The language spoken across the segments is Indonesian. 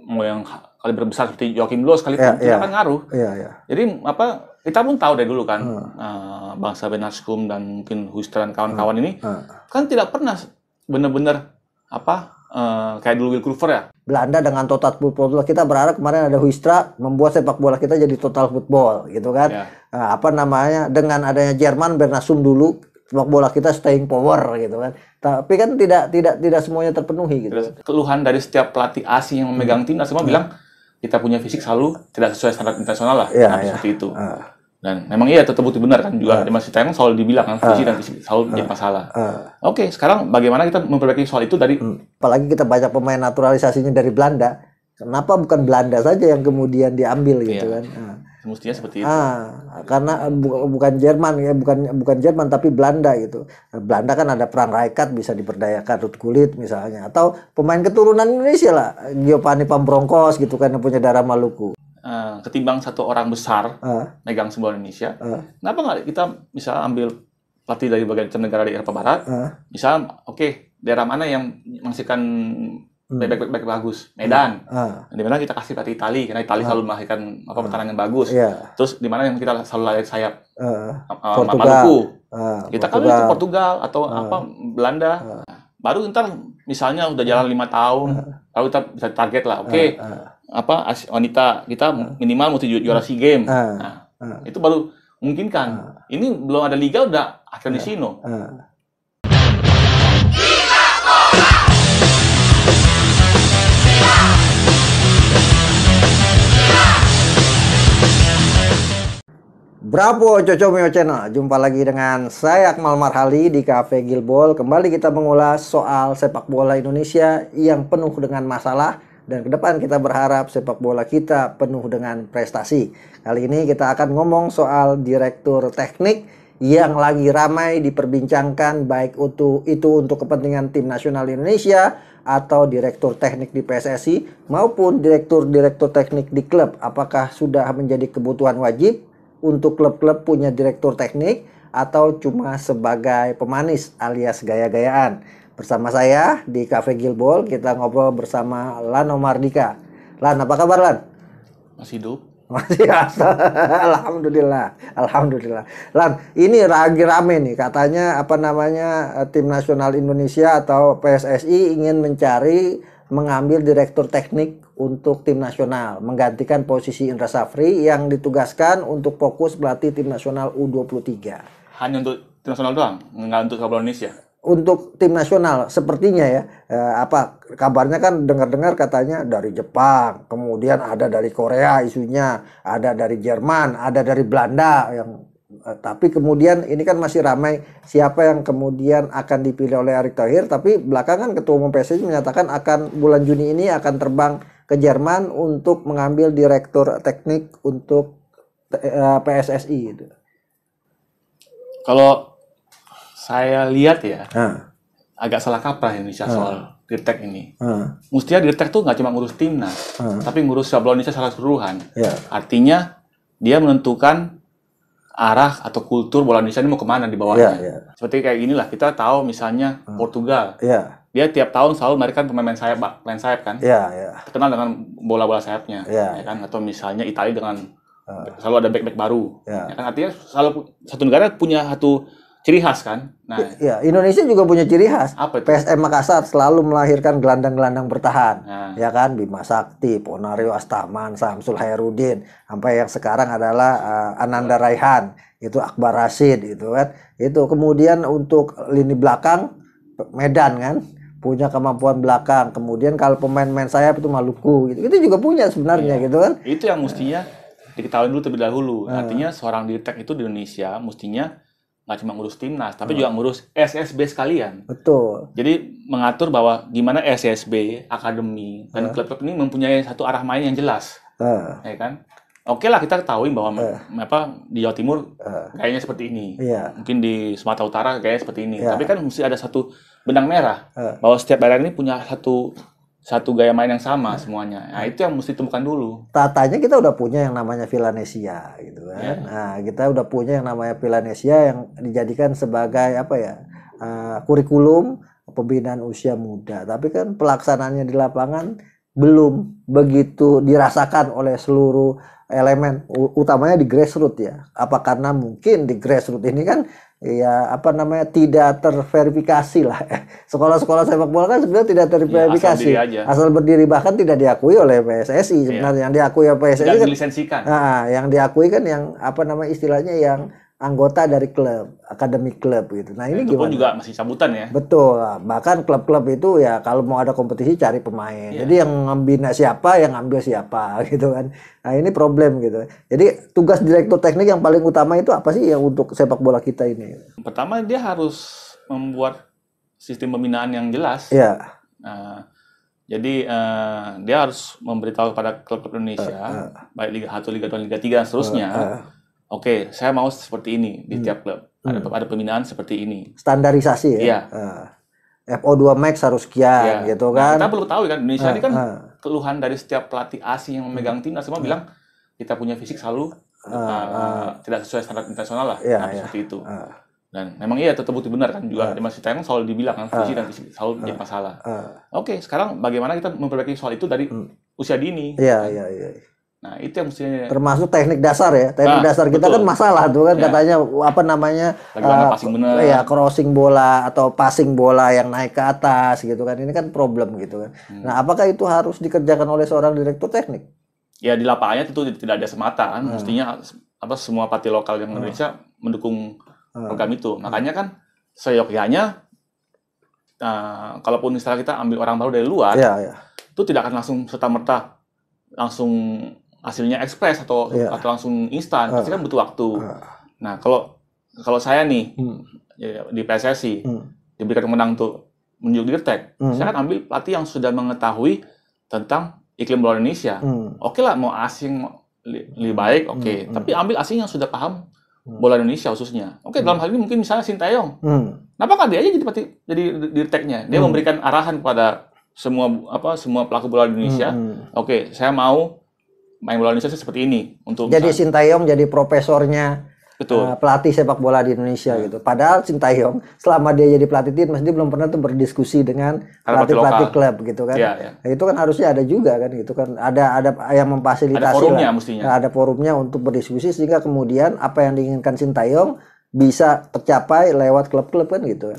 mau yang kaliber besar seperti Joachim Löw sekalipun tidak akan ngaruh. Jadi kita pun tahu dari dulu kan bangsa Benaskum dan mungkin Huistra dan kawan-kawan ini kan tidak pernah benar-benar kayak dulu Will Kluver ya. Belanda dengan total football, kita berharap kemarin ada Huistra membuat sepak bola kita jadi total football gitu kan. Dengan adanya Jerman Bernasum dulu sepak bola kita staying power gitu kan. Tapi kan tidak semuanya terpenuhi gitu. Keluhan dari setiap pelatih asing yang memegang timnas semua bilang kita punya fisik selalu tidak sesuai standar internasional lah. Seperti itu. Dan memang iya terbukti benar kan juga di Mas Thailand selalu dibilang kan fisik selalu menjadi masalah. Oke, sekarang bagaimana kita memperbaiki soal itu dari apalagi kita banyak pemain naturalisasinya dari Belanda. Kenapa bukan Belanda saja yang kemudian diambil gitu kan? Mestinya seperti itu. Karena bukan Jerman ya, bukan Jerman tapi Belanda gitu. Belanda kan ada perang Raikat bisa diperdayakan Ruth Gullit misalnya, atau pemain keturunan Indonesia lah, Giovanni Pambrongkos gitu kan yang punya darah Maluku. Ketimbang satu orang besar megang sebuah Indonesia, kenapa nggak kita bisa ambil pelatih dari berbagai negara di Eropa Barat, misal daerah mana yang menghasilkan back bagus, Medan, di mana kita kasih pelatih Itali karena Itali selalu melahirkan pertahanan yang bagus, terus di mana yang kita selalu lahir sayap Maluku, kita kan itu Portugal atau Belanda, baru ntar misalnya udah jalan 5 tahun, lalu kita bisa target lah, wanita kita minimal mesti juara SEA Games. Itu baru memungkinkan. Ini belum ada liga udah akhir di sini. Bravo Coco Mio Channel, jumpa lagi dengan saya Akmal Marhali di Cafe Gilbol. Kembali kita mengulas soal sepak bola Indonesia yang penuh dengan masalah, dan ke depan kita berharap sepak bola kita penuh dengan prestasi. Kali ini kita akan ngomong soal direktur teknik yang lagi ramai diperbincangkan, baik itu untuk kepentingan tim nasional Indonesia atau direktur teknik di PSSI maupun direktur teknik di klub. Apakah sudah menjadi kebutuhan wajib untuk klub-klub punya direktur teknik atau cuma sebagai pemanis alias gaya-gayaan? Bersama saya di Cafe Gilbol kita ngobrol bersama Lano Mardika. Lan, apa kabar Lan? Masih hidup? Masih Alhamdulillah. Lan, ini lagi rame nih katanya tim nasional Indonesia atau PSSI ingin mengambil direktur teknik untuk tim nasional, menggantikan posisi Indra Safri yang ditugaskan untuk fokus melatih tim nasional U23. Hanya untuk tim nasional doang, nggak untuk sepak bola Indonesia? Untuk tim nasional sepertinya ya. Kabarnya kan dengar-dengar katanya dari Jepang, kemudian ada dari Korea isunya, ada dari Jerman, ada dari Belanda tapi kemudian ini kan masih ramai siapa yang kemudian akan dipilih oleh Erick Thohir, tapi belakangan Ketua Umum PSSI menyatakan akan bulan Juni ini akan terbang ke Jerman untuk mengambil direktur teknik untuk PSSI gitu. Kalau saya lihat ya, agak salah kaprah Indonesia soal dirtek ini. Mestinya dirtek tuh nggak cuma ngurus timnas, tapi ngurus sepak bola Indonesia secara keseluruhan. Artinya dia menentukan arah atau kultur bola Indonesia ini mau kemana di bawahnya. Seperti kayak inilah, kita tahu misalnya Portugal. Dia tiap tahun selalu melahirkan pemain sayap kan. Terkenal dengan bola-bola sayapnya. Ya kan? Atau misalnya Italia dengan selalu ada back-back baru. Ya kan? Artinya selalu satu negara punya satu ciri khas kan. Nah, Indonesia juga punya ciri khas. Apa itu? PSM Makassar selalu melahirkan gelandang-gelandang bertahan. Ya kan, Bima Sakti, Ponario Astaman, Samsul Hairudin, sampai yang sekarang adalah Ananda Raihan, itu Akbar Rashid itu kan. Itu kemudian untuk lini belakang Medan kan punya kemampuan belakang. Kemudian kalau pemain-pemain sayap itu Maluku gitu. Itu juga punya sebenarnya gitu kan. Itu yang mestinya diketahui dulu terlebih dahulu. Artinya seorang dirtek itu di Indonesia mestinya nggak cuma ngurus timnas, tapi juga ngurus SSB sekalian. Betul. Jadi mengatur bahwa gimana SSB, akademi, dan klub-klub ini mempunyai satu arah main yang jelas. Ya kan? Oke lah, kita ketahui bahwa di Jawa Timur gayanya seperti ini. Mungkin di Sumatera Utara gayanya seperti ini. Tapi kan mesti ada satu benang merah bahwa setiap daerah ini punya satu gaya main yang sama semuanya. Nah, itu yang mesti ditemukan dulu. Tatanya kita udah punya yang namanya Villanesia gitu kan. Nah, kita udah punya yang namanya Villanesia yang dijadikan sebagai kurikulum pembinaan usia muda. Tapi kan pelaksanaannya di lapangan belum begitu dirasakan oleh seluruh elemen, utamanya di grassroots ya. Apa karena mungkin di grassroots ini kan ya apa namanya tidak terverifikasi lah. Sekolah-sekolah sepak bola kan sebenarnya tidak terverifikasi. Ya, asal berdiri bahkan tidak diakui oleh PSSI sebenarnya. Yang diakui oleh PSSI tidak kan dilisensikan. Nah, yang diakui kan yang apa namanya istilahnya yang anggota dari klub, akademi klub gitu. Nah, ini itu gimana? Pun juga masih cabutan ya. Betul. Bahkan klub-klub itu ya kalau mau ada kompetisi cari pemain. Jadi yang ngambil siapa, yang ngambil siapa gitu kan. Nah, ini problem gitu. Jadi tugas direktur teknik yang paling utama itu apa sih yang untuk sepak bola kita ini? Pertama dia harus membuat sistem pembinaan yang jelas. Iya. Jadi dia harus memberitahu kepada klub-klub Indonesia, baik Liga 1, Liga 2, Liga 3 dan seterusnya. Oke, saya mau seperti ini di tiap klub. Ada pembinaan seperti ini. Standarisasi ya. FO2 Max harus sekian gitu kan. Kita perlu tahu kan Indonesia ini kan keluhan dari setiap pelatih asing yang memegang timnas semua bilang kita punya fisik selalu tidak sesuai standar internasional lah. Seperti itu. Dan memang iya terbukti benar kan juga di Mas Sintayong selalu dibilang kan fisik selalu menjadi masalah. Oke, sekarang bagaimana kita memperbaiki soal itu dari usia dini? Iya. Nah, itu yang mestinya termasuk teknik dasar ya. Teknik dasar kita kan masalah tuh kan katanya apa namanya passing bener. Ya, crossing bola atau passing bola yang naik ke atas gitu kan. Ini kan problem gitu kan. Nah, apakah itu harus dikerjakan oleh seorang direktur teknik? Ya di lapangannya tentu tidak ada semata kan. Mestinya semua pelatih lokal yang Indonesia mendukung program itu. Makanya kan seyogyanya kalaupun misalnya kita ambil orang baru dari luar, itu tidak akan langsung serta-merta langsung hasilnya ekspres atau langsung instan, pasti kan butuh waktu. Nah, kalau saya nih di PSSI diberikan kemenangan untuk menunjuk dirtek, saya akan ambil pelatih yang sudah mengetahui tentang iklim bola Indonesia. Oke lah, mau asing lebih baik, oke. Tapi ambil asing yang sudah paham bola Indonesia khususnya. Oke, dalam hal ini mungkin misalnya Sintayong. Kenapa kan dia aja jadi dirteknya? Dia memberikan arahan kepada semua pelaku bola Indonesia. Oke, saya mau main bola Indonesia seperti ini untuk jadi Sintayong jadi profesornya pelatih sepak bola di Indonesia gitu. Padahal Sintayong selama dia jadi pelatih timnas dia belum pernah tuh berdiskusi dengan pelatih klub gitu kan. Nah, itu kan harusnya ada juga kan gitu kan. Ada yang memfasilitasi ada forumnya mestinya. Ada forumnya untuk berdiskusi sehingga kemudian apa yang diinginkan Sintayong bisa tercapai lewat klub-klub kan gitu kan.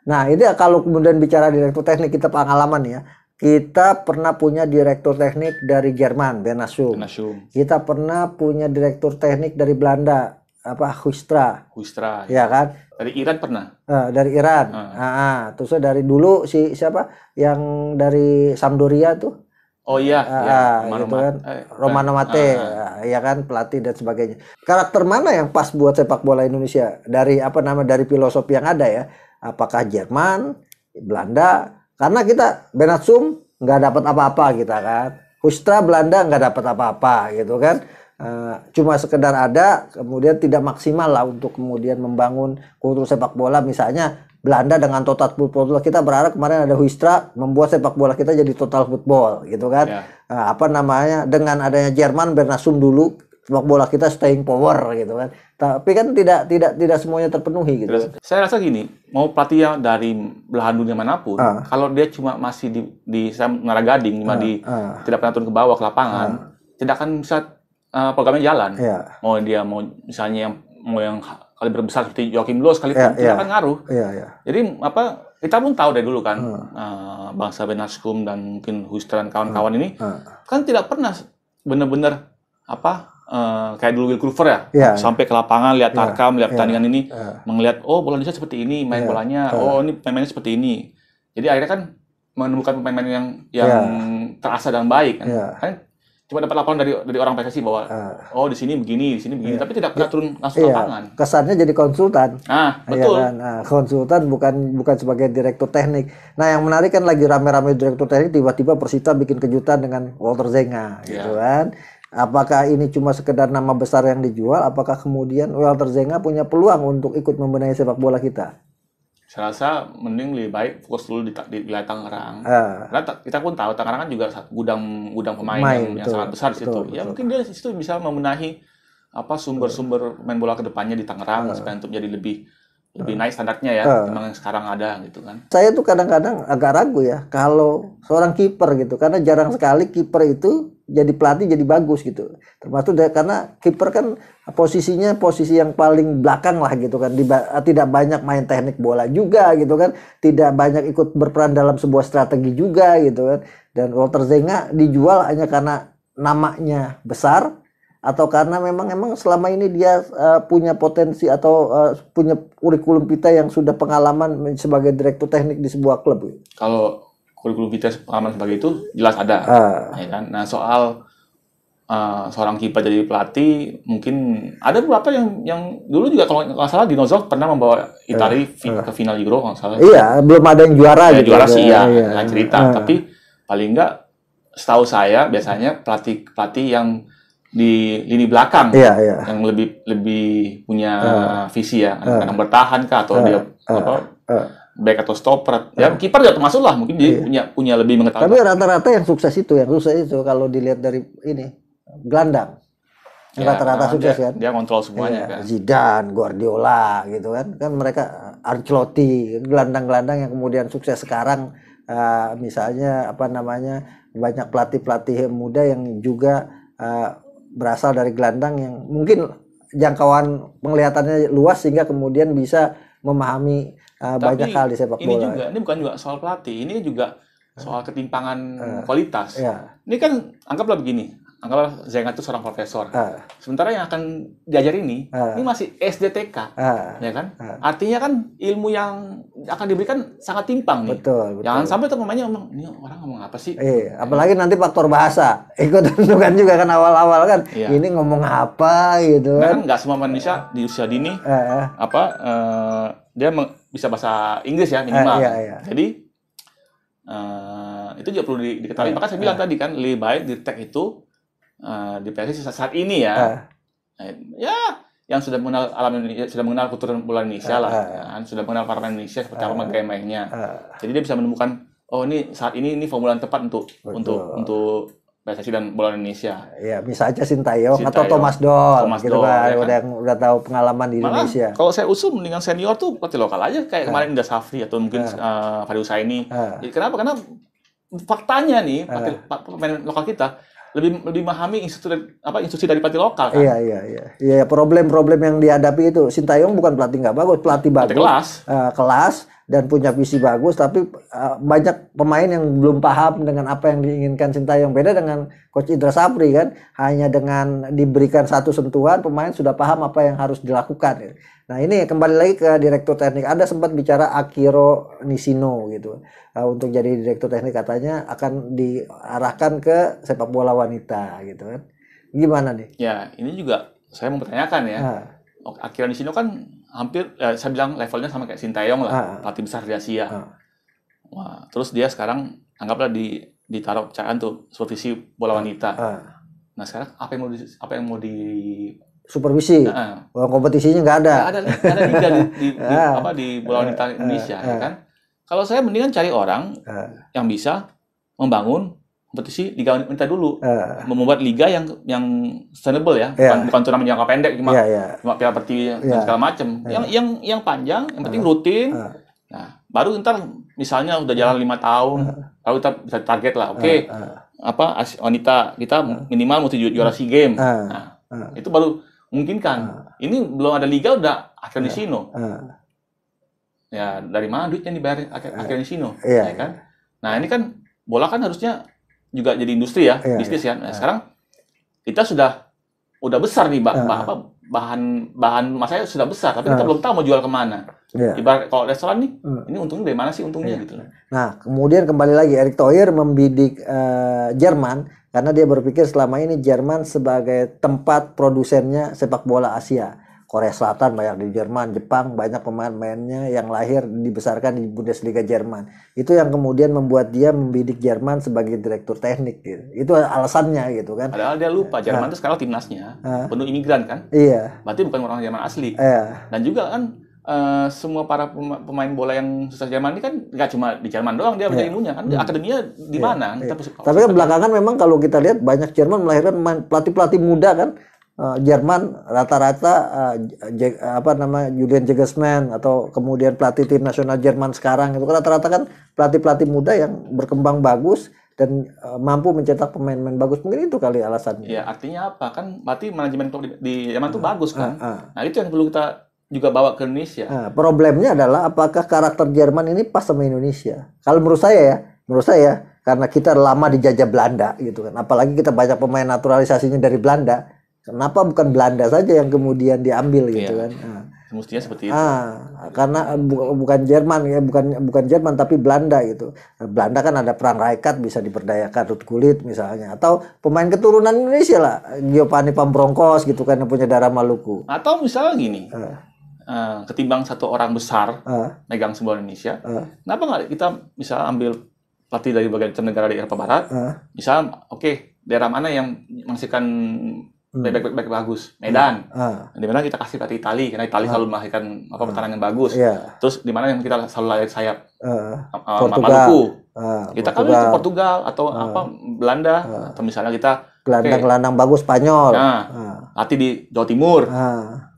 Nah, ini kalau kemudian bicara direktur teknik kita pengalaman ya. Kita pernah punya direktur teknik dari Jerman, Benasum. Kita pernah punya direktur teknik dari Belanda, Huistra. Ya kan? Dari Iran pernah. Dari Iran. Terus dari dulu siapa yang dari Sampdoria tuh? Oh iya, gitu kan. Romano Mate, ya kan, pelatih dan sebagainya. Karakter mana yang pas buat sepak bola Indonesia dari dari filosofi yang ada ya? Apakah Jerman, Belanda? Karena kita Benasum nggak dapat apa-apa kita kan, Huistra Belanda nggak dapat apa-apa gitu kan, cuma sekedar ada, kemudian tidak maksimal lah untuk kemudian membangun kultur sepak bola. Misalnya Belanda dengan total football, kita berharap kemarin ada Huistra membuat sepak bola kita jadi total football gitu kan. Dengan adanya Jerman Benasum dulu sepak bola kita staying power gitu kan. Tapi kan tidak semuanya terpenuhi gitu. Saya rasa gini, mau pelatih yang dari belahan dunia manapun, kalau dia cuma masih di Muara Gading, tidak pernah turun ke bawah ke lapangan, tidak akan bisa programnya jalan. Mau misalnya yang kaliber besar seperti Joachim Löw sekalipun tidak akan ngaruh. Jadi kita pun tahu dari dulu kan, bangsa Benasum dan mungkin Huistra dan kawan-kawan ini kan tidak pernah benar-benar kayak dulu Will Cooper sampai ke lapangan lihat tarkam, lihat pertandingan ini, melihat bola Indonesia seperti ini main bolanya, ini pemainnya seperti ini. Jadi akhirnya kan menemukan pemain-pemain yang terasa dan baik kan cuma dapat laporan dari orang PSSI bahwa di sini begini, tapi tidak pernah turun langsung ke lapangan. Kesannya jadi konsultan. Betul. Kan? Konsultan bukan sebagai direktur teknik. Nah, yang menarik kan lagi rame-rame direktur teknik, tiba-tiba Persita bikin kejutan dengan Walter Zenga gitu kan. Apakah ini cuma sekedar nama besar yang dijual? Apakah kemudian Walter Zenga punya peluang untuk ikut membenahi sepak bola kita? Saya rasa mending lebih baik fokus dulu di wilayah Tangerang. Karena kita pun tahu Tangerang kan juga gudang pemain yang sangat besar di situ. Mungkin dia di situ bisa membenahi sumber-sumber main bola kedepannya di Tangerang supaya untuk jadi lebih lebih naik standarnya ya, memang yang sekarang ada gitu kan. Saya tuh kadang-kadang agak ragu ya kalau seorang kiper gitu, karena jarang sekali kiper itu jadi pelatih jadi bagus gitu. Termasuk karena kiper kan posisinya posisi yang paling belakang lah gitu kan, tidak banyak main teknik bola juga gitu kan, tidak banyak ikut berperan dalam sebuah strategi juga gitu kan. Dan Walter Zenga dijual hanya karena namanya besar, atau karena memang selama ini dia punya potensi atau punya kurikulum vitae yang sudah pengalaman sebagai direktur teknik di sebuah klub. Kalau kurikulum vitae pengalaman sebagai itu jelas ada, ya kan. Nah soal seorang kiper jadi pelatih, mungkin ada beberapa yang dulu juga kalau nggak salah Dinosaur pernah membawa Italia ke final Euro kalau nggak salah. Iya, belum ada yang juara gitu. Juara sih ya, lain cerita. Tapi paling nggak setahu saya biasanya pelatih yang di lini belakang yang lebih punya visi ya, kadang bertahan kah atau dia back atau stopper ya, kiper juga termasuk lah, mungkin dia punya lebih mengetahui. Tapi rata-rata yang sukses itu kalau dilihat dari ini gelandang rata-rata sukses kan, dia kontrol semuanya kan. Zidane, Guardiola gitu kan mereka, Ancelotti, gelandang-gelandang yang kemudian sukses sekarang. Misalnya banyak pelatih-pelatih muda yang juga berasal dari gelandang yang mungkin jangkauan penglihatannya luas sehingga kemudian bisa memahami banyak hal di sepak bola. Ini bukan juga soal pelatih, ini juga soal ketimpangan kualitas. Ini kan anggaplah begini, anggaplah Zenga itu seorang profesor. Sementara yang akan diajar ini masih SDTK, ya kan? Artinya kan ilmu yang akan diberikan sangat timpang nih. Betul. Jangan sampai tuh pemainnya ngomong, ini orang ngomong apa sih? Apalagi nanti faktor bahasa ikut tentukan juga kan awal-awal kan. Ini ngomong apa gitu kan? Nggak semua manusia di usia dini dia bisa bahasa Inggris ya minimal. Jadi itu juga perlu diketahui. Maka saya bilang tadi kan lebih baik di tag itu di PSSI saat ini ya, yang sudah mengenal alam Indonesia, sudah mengenal kultur bola Indonesia lah, kan? Sudah mengenal para pemain Indonesia seperti apa gaya mainnya. Jadi dia bisa menemukan, oh ini saat ini formula yang tepat untuk PSSI dan bola Indonesia. Ya, bisa aja Sintayong atau Thomas Doll gitu kan, ya kan? Udah tahu pengalaman di Indonesia. Kalau saya usul mendingan senior tuh pelatih lokal aja kayak kemarin Indra Safri atau mungkin Fadil Husaini. Kenapa? Karena faktanya nih pemain lokal kita lebih memahami instruksi dari pelatih lokal kan. Iya, problem-problem yang dihadapi itu. Sintayong bukan pelatih nggak bagus, pelatih bagus, kelas dan punya visi bagus, tapi banyak pemain yang belum paham dengan apa yang diinginkan Sintayong. Beda dengan Coach Indra Safri kan, hanya dengan diberikan satu sentuhan pemain sudah paham apa yang harus dilakukan. Nah ini kembali lagi ke direktur teknik. Ada sempat bicara Akiro Nishino gitu. Untuk jadi direktur teknik katanya akan diarahkan ke sepak bola wanita gitu kan. Gimana nih? Ya ini juga saya mau bertanyakan ya. Akiro Nishino kan hampir saya bilang levelnya sama kayak Sintayong lah, pelatih besar di Asia. Wah, terus dia sekarang anggaplah ditaruh kepercayaan tuh supervisi bola wanita. Nah sekarang apa yang mau di supervisi, kompetisinya nggak ada. Nggak ada liga di bola wanita Indonesia, ya kan? Kalau saya mendingan cari orang yang bisa membangun kompetisi liga wanita dulu, membuat liga yang sustainable ya, bukan turnamen jangka pendek cuma Piala Pertiwi dan segala macam. Yang panjang, yang penting rutin. Nah, baru ntar misalnya udah jalan 5 tahun, lalu kita bisa target lah, wanita kita minimal mesti juara SEA Games. Nah, itu baru memungkinkan. Ini belum ada liga udah Akiro Nishino. Ya dari mana duitnya dibayar Akiro Nishino, ya kan? Nah ini kan bola kan harusnya juga jadi industri ya, bisnis ya. Nah, sekarang kita udah besar nih, bahan masanya sudah besar, tapi kita belum tahu mau jual kemana. Ibarat kalau restoran nih, ini untungnya dari mana sih untungnya gitu. Nah kemudian kembali lagi Erick Thohir membidik Jerman karena dia berpikir selama ini Jerman sebagai tempat produsennya sepak bola Asia. Korea Selatan banyak di Jerman, Jepang banyak pemain-pemainnya yang lahir dibesarkan di Bundesliga Jerman. Itu yang kemudian membuat dia membidik Jerman sebagai direktur teknik gitu. Itu alasannya gitu kan. Padahal dia lupa Jerman itu sekarang timnasnya penuh imigran kan. Berarti bukan orang Jerman asli. Dan juga kan semua para pemain bola yang sukses Jerman ini kan nggak cuma di Jerman doang dia punya ilmunya kan. Akademinya di mana? Tapi kan belakangan memang kalau kita lihat banyak Jerman melahirkan pelatih-pelatih muda kan. Jerman rata-rata Julian Nagelsmann atau kemudian pelatih tim nasional Jerman sekarang itu rata-rata kan pelatih-pelatih muda yang berkembang bagus dan mampu mencetak pemain-pemain bagus. Mungkin itu kali alasannya. Ya, artinya apa? Kan berarti manajemen di Jerman tuh bagus kan. Nah, itu yang perlu kita juga bawa ke Indonesia. Problemnya adalah apakah karakter Jerman ini pas sama Indonesia? Kalau menurut saya karena kita lama dijajah Belanda gitu kan. Apalagi kita banyak pemain naturalisasinya dari Belanda. Kenapa bukan Belanda saja yang kemudian diambil gitu kan? Mestinya seperti itu. Karena bukan Jerman ya, bukan Jerman tapi Belanda gitu. Belanda kan ada perang Raikat, bisa diperdayakan Ruth Gullit misalnya, atau pemain keturunan Indonesia lah, Giovanni Pambrongkos gitu kan yang punya darah Maluku. Atau misalnya gini, ketimbang satu orang besar megang sebuah Indonesia, kenapa nggak kita bisa ambil pelatih dari bagian negara di Eropa Barat, misalnya daerah mana yang menghasilkan baik bagus, Medan. Di mana kita kasih pelatih Itali, karena Itali selalu melahirkan pertahanan yang bagus. Terus di mana yang kita selalu layar sayap, Maluku. Kita kali ke Portugal atau Belanda, atau misalnya kita gelandang bagus Spanyol. Latih di Jawa Timur.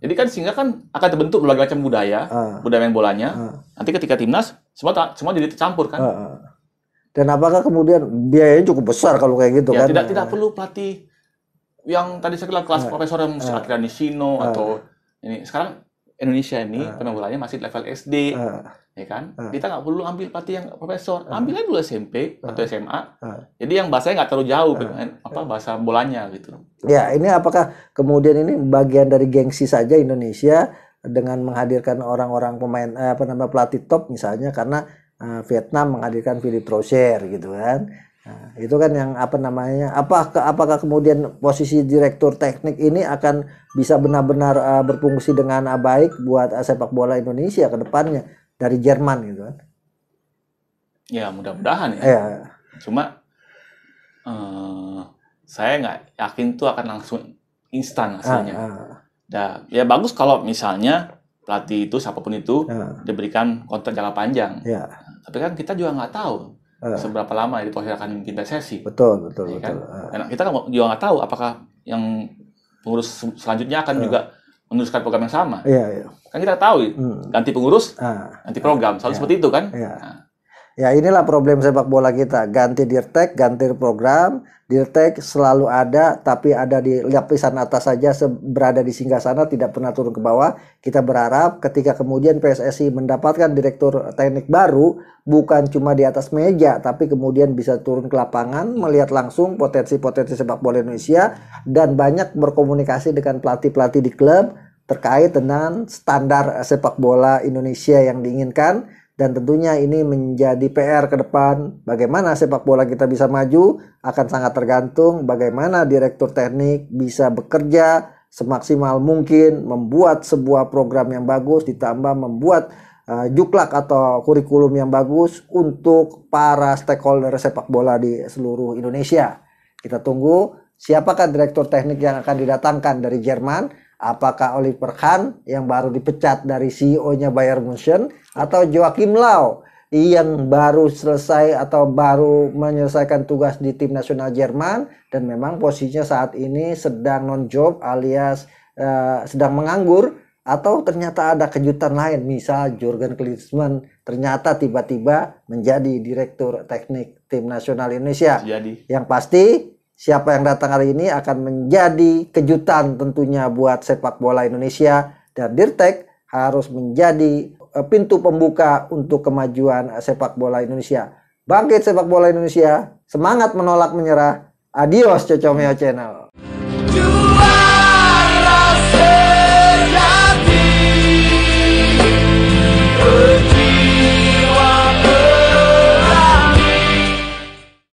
Jadi kan sehingga kan akan terbentuk berbagai macam budaya main bolanya. Nanti ketika timnas semua jadi tercampur kan. Dan apakah kemudian biayanya cukup besar kalau kayak gitu kan? Tidak perlu pelatih yang tadi saya bilang kelas profesor yang akhirnya Nishino atau ini. Sekarang Indonesia ini pemain bolanya masih level SD, ya kan? Kita nggak perlu ambil pelatih yang profesor, ambil aja dulu SMP atau SMA. Jadi yang bahasanya nggak terlalu jauh, bahasa bolanya gitu. Ya, ini apakah kemudian ini bagian dari gengsi saja Indonesia dengan menghadirkan orang-orang pemain pelatih top misalnya karena Vietnam menghadirkan Philippe Troussier gitu kan? Nah, itu kan yang apakah kemudian posisi direktur teknik ini akan bisa benar-benar berfungsi dengan baik buat sepak bola Indonesia ke depannya dari Jerman gitu kan? Ya mudah-mudahan ya. Cuma saya nggak yakin tuh akan langsung instan hasilnya. Ya bagus kalau misalnya pelatih itu siapapun itu diberikan kontrak jangka panjang. Tapi kan kita juga nggak tahu seberapa lama itu akan mungkin resesi. Betul. Kan? Dan kita juga nggak tahu apakah yang pengurus selanjutnya akan juga meneruskan program yang sama. Kan kita tahu ganti pengurus, ganti program, selalu seperti itu kan. Ya inilah problem sepak bola kita, ganti dirtek, ganti program, dirtek selalu ada, tapi ada di lapisan atas saja, berada di singgasana, tidak pernah turun ke bawah. Kita berharap ketika kemudian PSSI mendapatkan direktur teknik baru, bukan cuma di atas meja, tapi kemudian bisa turun ke lapangan, melihat langsung potensi-potensi sepak bola Indonesia, dan banyak berkomunikasi dengan pelatih-pelatih di klub, terkait dengan standar sepak bola Indonesia yang diinginkan. Dan tentunya ini menjadi PR ke depan. Bagaimana sepak bola kita bisa maju akan sangat tergantung bagaimana direktur teknik bisa bekerja semaksimal mungkin, membuat sebuah program yang bagus, ditambah membuat juklak atau kurikulum yang bagus untuk para stakeholder sepak bola di seluruh Indonesia. Kita tunggu siapakah direktur teknik yang akan didatangkan dari Jerman. Apakah Oliver Kahn yang baru dipecat dari CEO-nya Bayern Munchen atau Joachim Löw yang baru selesai atau baru menyelesaikan tugas di tim nasional Jerman dan memang posisinya saat ini sedang non-job alias sedang menganggur, atau ternyata ada kejutan lain, misal Jurgen Klinsmann ternyata tiba-tiba menjadi direktur teknik tim nasional Indonesia. Yang pasti siapa yang datang hari ini akan menjadi kejutan tentunya buat sepak bola Indonesia, dan Dirtek harus menjadi pintu pembuka untuk kemajuan sepak bola Indonesia. Bangkit sepak bola Indonesia, semangat menolak menyerah. Adios Cocomeo Channel.